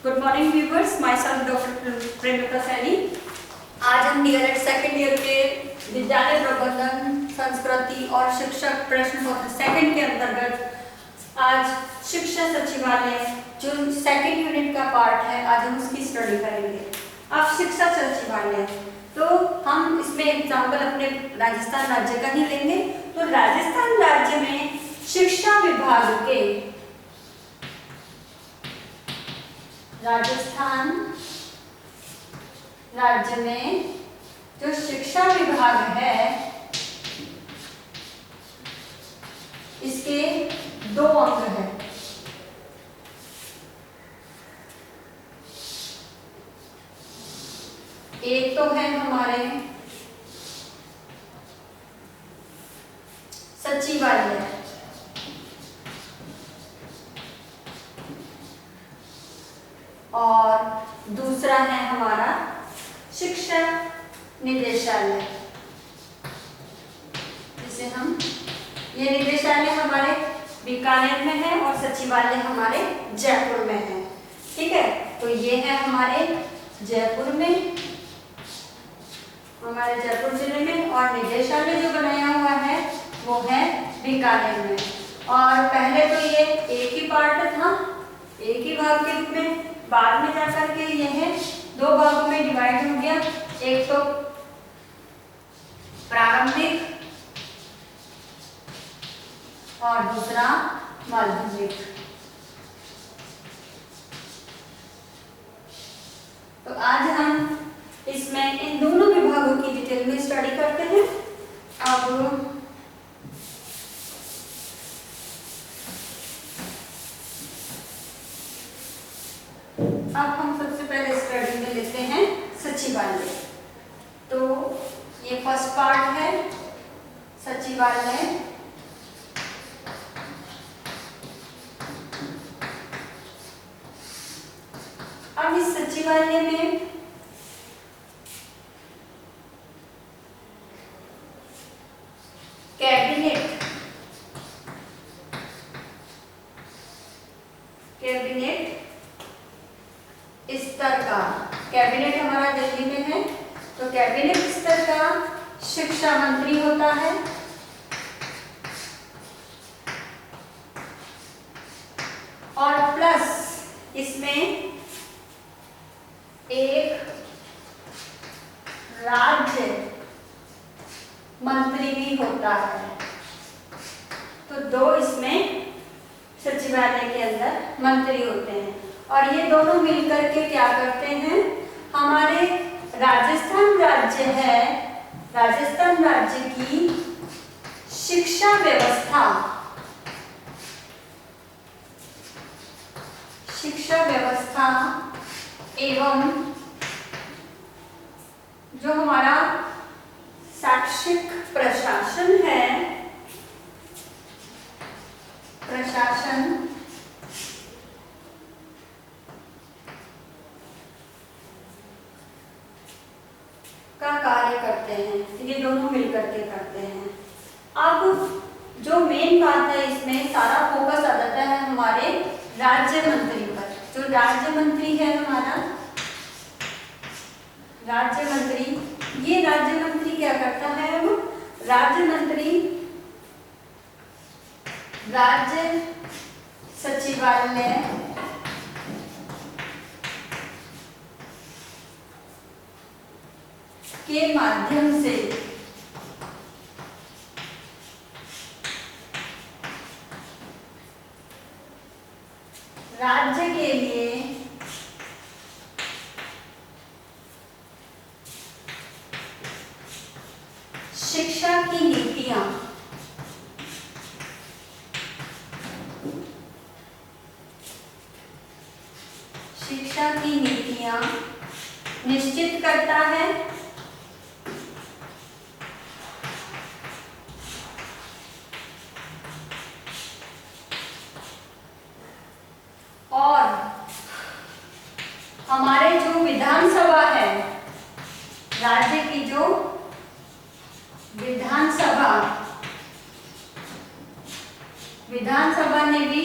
Good morning viewers, my self doctor प्रेमिका सैनी। आज हम डीएलएड सेकेंड ईयर के विद्यालय प्रबंधन, संस्कृति और शिक्षक प्रश्न पत्र सेकंड के अंतर्गत आज शिक्षा सचिवालय जो सेकंड यूनिट का पार्ट है, आज हम उसकी स्टडी करेंगे। अब शिक्षा सचिवालय तो हम इसमें एग्जाम्पल अपने राजस्थान राज्य का ही लेंगे। तो राजस्थान राज्य में शिक्षा विभाग के राजस्थान राज्य में जो शिक्षा विभाग है, इसके दो अंग हैं। एक तो है हमारे सचिवालय और दूसरा है हमारा शिक्षा निदेशालय, जिसे हम ये निदेशालय हमारे बीकानेर में है और सचिवालय हमारे जयपुर में है। ठीक है, तो ये है हमारे जयपुर में, हमारे जयपुर जिले में, और निदेशालय जो बनाया हुआ है वो है बीकानेर में। और पहले तो ये एक ही पार्ट था, एक ही भाग के रूप में, बाद में जाकर के यह दो भागों में डिवाइड हो गया। एक तो प्रारंभिक और दूसरा माध्यमिक। तो आज हम इसमें इन दोनों विभागों की डिटेल में स्टडी करते हैं। अब हम सबसे पहले स्टडी में लेते हैं सचिवालय। तो ये फर्स्ट पार्ट है सचिवालय। अब इस सचिवालय में कैबिनेट स्तर का, कैबिनेट हमारा दिल्ली में है, तो कैबिनेट स्तर का शिक्षा मंत्री होता है। और प्लस इसमें एक राज्य मंत्री भी होता है। तो दो इसमें सचिवालय के अंदर मंत्री होते हैं, और ये दोनों मिलकर के क्या करते हैं, हमारे राजस्थान राज्य है, राजस्थान राज्य की शिक्षा व्यवस्था एवं जो हमारा शैक्षिक प्रशासन है, प्रशासन का कार्य करते हैं। ये दोनों मिलकर के करते हैं। अब जो मेन बात है, इसमें सारा फोकस आ जाता है हमारे राज्य मंत्री पर। जो राज्य मंत्री है हमारा राज्य मंत्री, ये राज्य मंत्री क्या करता है, अब राज्य मंत्री राज्य सचिवालय के माध्यम से राज्य के लिए शिक्षा की नीतियां निश्चित करता है और हमारे जो विधानसभा है, राज्य की जो विधानसभा ने भी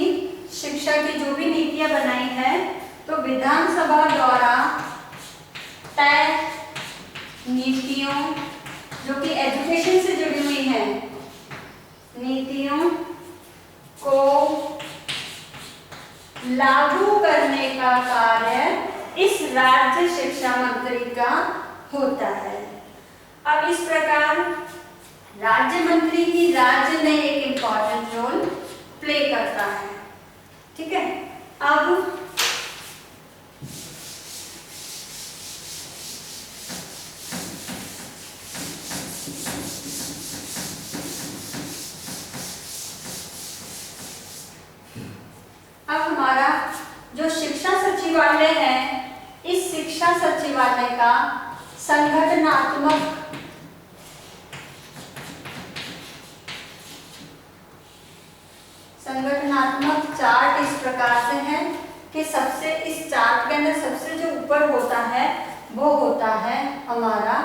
शिक्षा की जो भी नीतियां बनाई है, तो विधानसभा द्वारा तय नीतियों जो कि एजुकेशन से जुड़ी हुई हैं, नीतियों को लागू करने का कार्य इस राज्य शिक्षा मंत्री का होता है। अब इस प्रकार राज्य मंत्री ही राज्य में एक इम्पॉर्टेंट रोल प्ले करता है। ठीक है, अब हमारा जो शिक्षा सचिवालय है, इस शिक्षा सचिवालय का संगठनात्मक चार्ट इस प्रकार से है कि सबसे इस चार्ट के अंदर सबसे जो ऊपर होता है वो होता है हमारा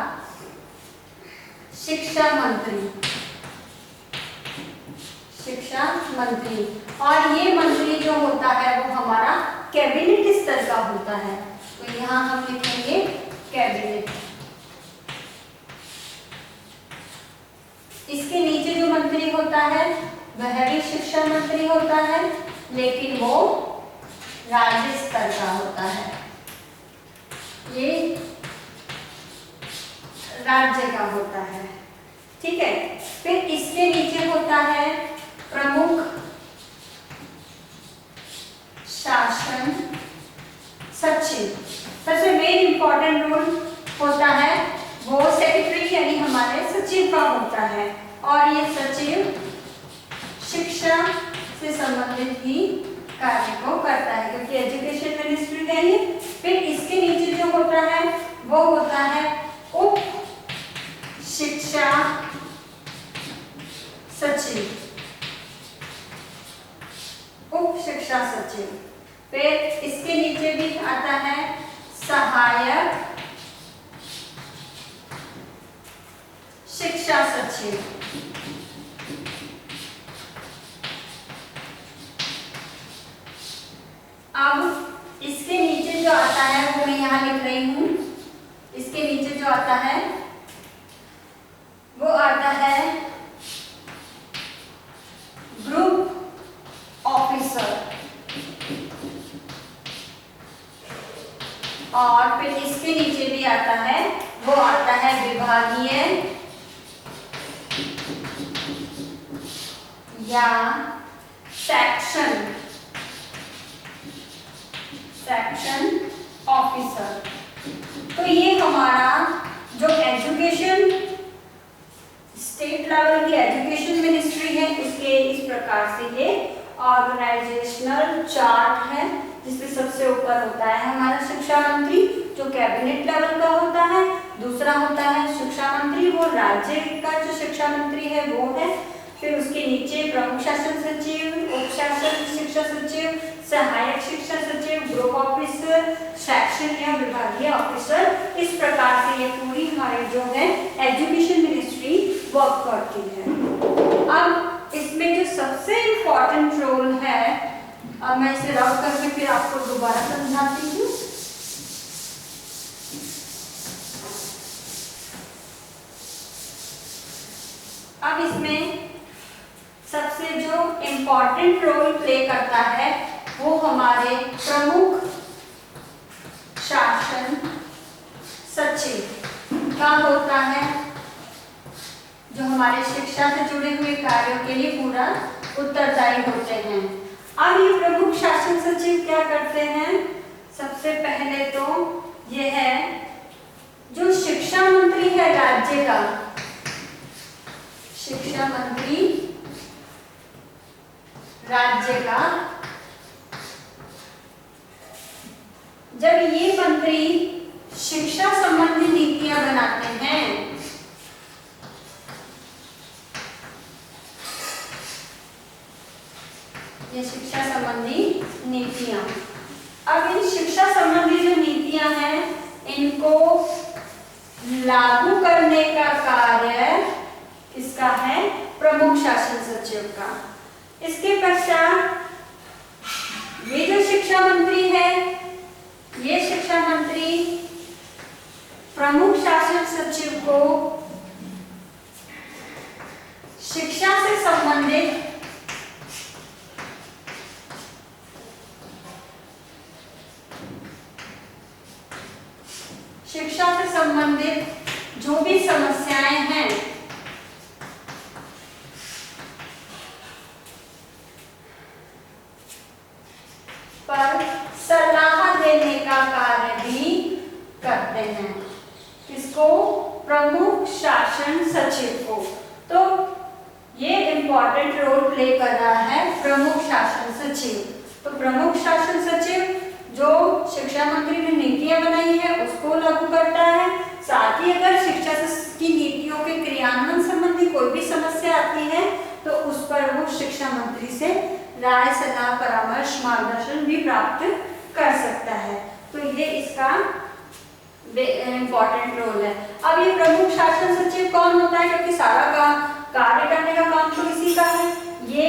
शिक्षा मंत्री, और ये मंत्री जो होता है वो हमारा कैबिनेट स्तर का होता है। तो यहाँ हम लिखेंगे कैबिनेट। इसके नीचे जो मंत्री होता है वह भी शिक्षा मंत्री होता है, लेकिन वो राज्य स्तर का होता है, ये राज्य का होता है। ठीक है, फिर इसके नीचे होता है प्रमुख शासन सचिव। सबसे मेन इंपॉर्टेंट रोल होता है वो सेक्रेटरी यानी हमारे सचिव का होता है, और ये सचिव शिक्षा से संबंधित ही कार्य को करता है क्योंकि एजुकेशन मिनिस्ट्री है ये। फिर इसके नीचे जो होता है वो होता है उप शिक्षा सचिव, उप शिक्षा सचिव। फिर इसके नीचे भी आता है सहायक शिक्षा सचिव। अब इसके नीचे जो आता है वो मैं यहाँ लिख रही हूँ। इसके नीचे जो आता है वो आता है ग्रुप ऑफिसर, और फिर इसके नीचे भी आता है वो आता है विभागीय या सेक्शन ऑफिसर। तो ये हमारा जो एजुकेशन स्टेट लेवल की एजुकेशन मिनिस्ट्री है उसके इस प्रकार से ये ऑर्गेनाइजेशनल चार्ट है, जिसमें सबसे ऊपर होता है हमारा शिक्षा मंत्री जो कैबिनेट लेवल का होता है। दूसरा होता है शिक्षा मंत्री, वो राज्य का जो शिक्षा मंत्री है वो है। फिर उसके नीचे प्रमुख शासन सचिव, उप शासन शिक्षा सचिव, सहायक शिक्षा सचिव, ग्रुप ऑफिसर, सेक्शन या विभागीय ऑफिसर। इस प्रकार से ये पूरी हमारी जो है एजुकेशन मिनिस्ट्री वर्क करती है। अब इसमें जो सबसे इम्पोर्टेंट रोल है, अब मैं इसे रब करके फिर आपको दोबारा समझाती हूँ। अब इसमें सबसे जो इम्पोर्टेंट रोल प्ले करता है वो हमारे प्रमुख शासन सचिव का होता है, जो हमारे शिक्षा से जुड़े हुए कार्यों के लिए पूरा उत्तरदायी होते हैं। अब ये प्रमुख शासन सचिव क्या करते हैं? सबसे पहले तो ये है जो शिक्षा मंत्री है राज्य का, शिक्षा मंत्री राज्य का, जब ये मंत्री शिक्षा संबंधी नीतियां बनाते हैं ये शिक्षा संबंधी नीतियां, अब इन शिक्षा संबंधी जो नीतियां हैं इनको लागू करने का कार्य किसका है? प्रमुख शासन सचिव का। इसके पश्चात ये जो शिक्षा मंत्री है शिक्षा से संबंधित जो भी समस्याएं हैं पर सलाह देने का कार्य भी करते हैं। किसको? प्रमुख शासन सचिव को। तो ये इंपॉर्टेंट रोल प्ले कर रहा है प्रमुख शासन सचिव। तो प्रमुख शासन सचिव जो शिक्षा मंत्री ने नीतियां बनाई है उसको लागू करता है। साथ ही अगर शिक्षा की नीतियों के क्रियान्वयन संबंधी कोई भी समस्या आती है तो उस पर वो शिक्षा मंत्री से राय, सलाह, परामर्श, मार्गदर्शन भी प्राप्त कर सकता है। तो ये इसका इम्पोर्टेंट रोल है। अब ये प्रमुख शासन सचिव कौन होता है? क्योंकि सारा का कार्य करने का काम तो इसी का है। ये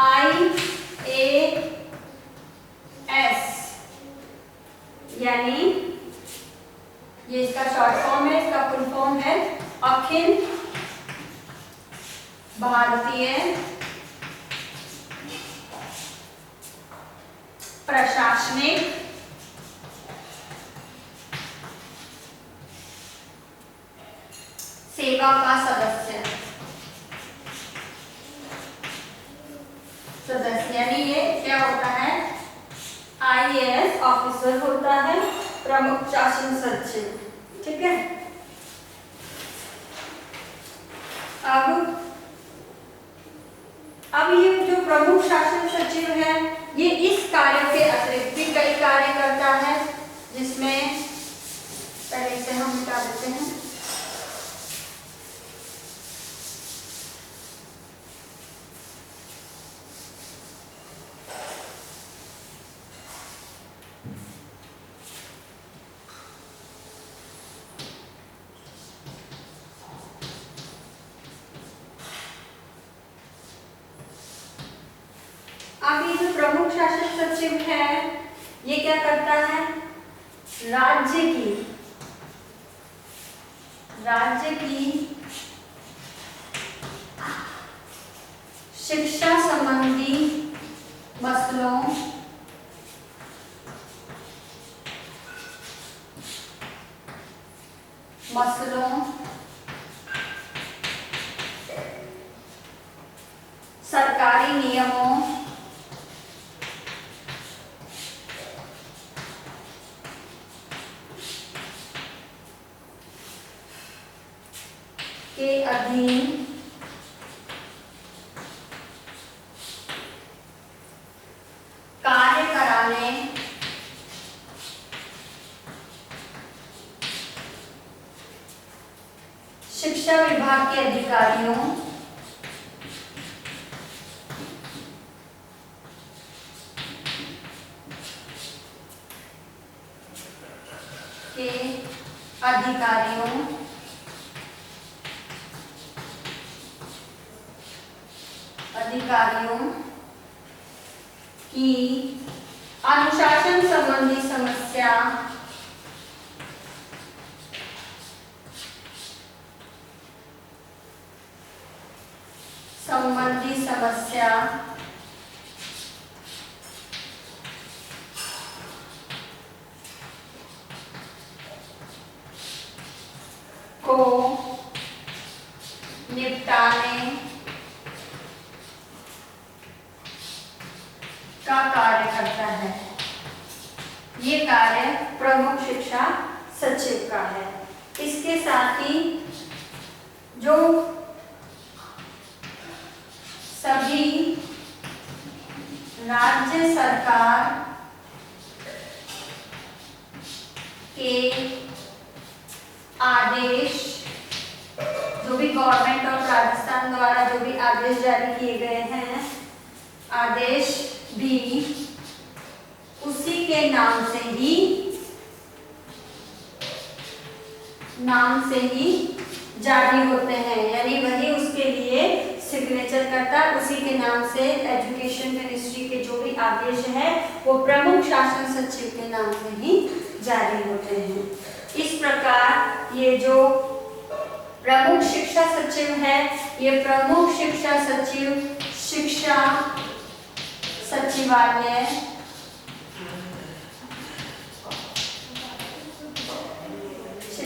IAS यानी ये इसका शॉर्ट फॉर्म है, इसका फुल फॉर्म है अखिल भारतीय प्रशासनिक सेवा का सदस्य यानी ये क्या होता है? IAS ऑफिसर होता है, प्रमुख शासन सचिव। ठीक है। अब ये जो प्रमुख शासन सचिव है ये इस कार्य के अतिरिक्त भी कई कार्य करता है, जिसमें पहले से हम बता देते हैं। अब ये जो प्रमुख शासन सचिव है ये क्या करता है? राज्य की शिक्षा संबंधी मसलों सरकारी नियमों के अधीन कार्य कराने शिक्षा विभाग के अधिकारियों की अनुशासन संबंधी समस्या को निपटाने का कार्य करता है। ये कार्य प्रमुख शिक्षा सचिव का है। इसके साथ ही जो सभी राज्य सरकार के आदेश, जो भी गवर्नमेंट ऑफ राजस्थान द्वारा जो भी आदेश जारी किए गए हैं, आदेश भी उसी के नाम से ही जारी होते हैं, यानी वही उसके लिए सिग्नेचर करता है। उसी के नाम से एजुकेशन मिनिस्ट्री के जो भी आदेश है वो प्रमुख शासन सचिव के नाम से ही जारी होते हैं। इस प्रकार ये जो प्रमुख शिक्षा सचिव है, ये प्रमुख शिक्षा सचिव शिक्षा सचिवालय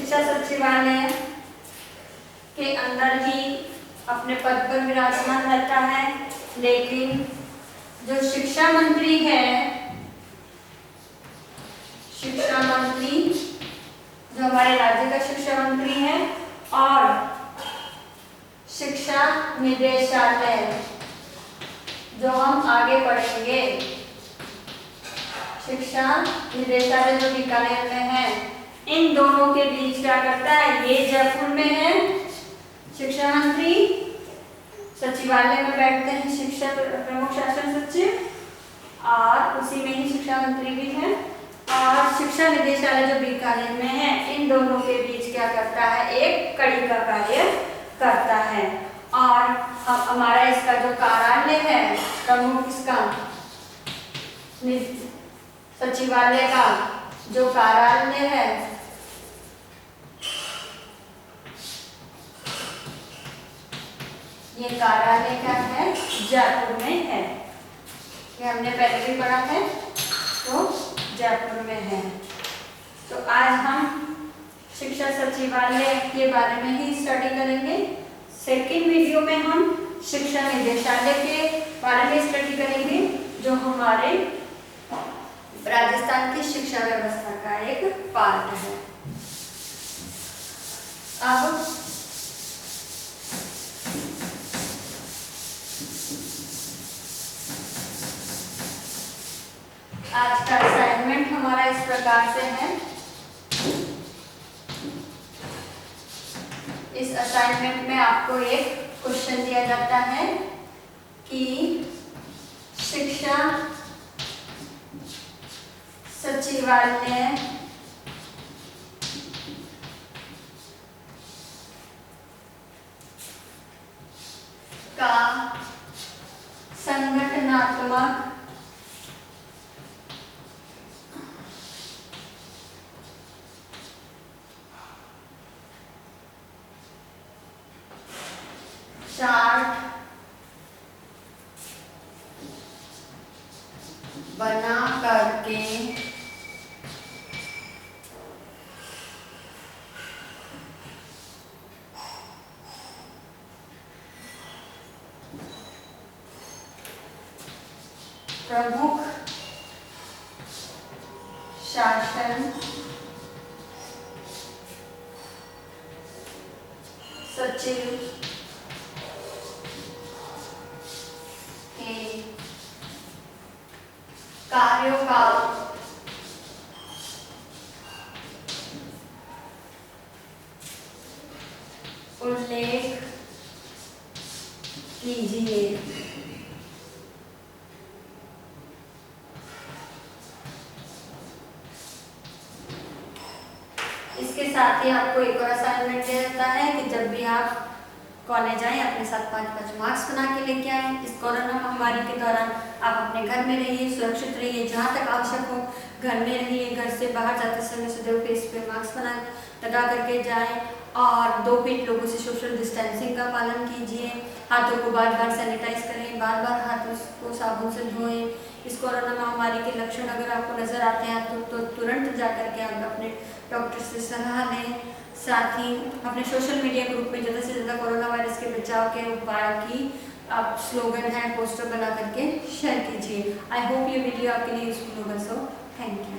शिक्षा सचिवालय के अंदर ही अपने पद पर विराजमान रहता है, लेकिन जो शिक्षा मंत्री है, शिक्षा मंत्री जो हमारे राज्य का शिक्षा मंत्री है, और शिक्षा निदेशालय जो हम आगे पढ़ेंगे, शिक्षा निदेशालय जो बीकानेर में है, इन दोनों के बीच क्या करता है, ये जयपुर में है शिक्षा मंत्री, सचिवालय में बैठते हैं शिक्षा प्रमुख शासन सचिव और उसी में ही शिक्षा मंत्री भी है, और शिक्षा निदेशालय जो बीकानेर में है, इन दोनों के बीच क्या करता है, एक कड़ी का कार्य करता है। और अब हमारा इसका जो कार्यालय है, प्रमुख इसका सचिवालय का जो कार्यालय है, ये कार्यालय क्या है, जयपुर में है। ये हमने पहले भी पढ़ा है, तो जयपुर में है। तो आज हम शिक्षा सचिवालय के बारे में ही स्टडी करेंगे। सेकंड वीडियो में हम शिक्षा निदेशालय के बारे में स्टडी करेंगे, जो हमारे राजस्थान की शिक्षा व्यवस्था का एक पार्ट है। अब आज का असाइनमेंट हमारा इस प्रकार से है। इस असाइनमेंट में आपको एक क्वेश्चन दिया जाता है कि शिक्षा सचिवालय का संगठनात्मक चार्ट बना करके प्रमुख शासन सचिव के कार्यों का उल्लेख कीजिए। इसके साथ ही आपको एक और असाइनमेंट दिया जाता है कि जब भी आप कॉलेज आए, अपने साथ 5-5 मार्क्स बना के लेके आए। इस कोरोना महामारी के दौरान आप अपने घर में रहिए, सुरक्षित रहिए, जहाँ तक आवश्यक हो घर में रहिए। घर से बाहर जाते समय सदैव फेस पे मास्क लगा करके जाएं और 2 फीट लोगों से सोशल डिस्टेंसिंग का पालन कीजिए। हाथों को बार-बार सैनिटाइज करें, बार-बार हाथों को साबुन से धोएं। इस कोरोना महामारी के लक्षण अगर आपको नजर आते हैं तो तुरंत जाकर के आप अपने डॉक्टर से सलाह लें। साथ ही अपने सोशल मीडिया ग्रुप में ज़्यादा से ज़्यादा कोरोना वायरस के बचाव के उपाय की आप स्लोगन है, पोस्टर बना करके शेयर कीजिए। आई होप ये वीडियो आपके लिए यूजफुल होगा। So thank you.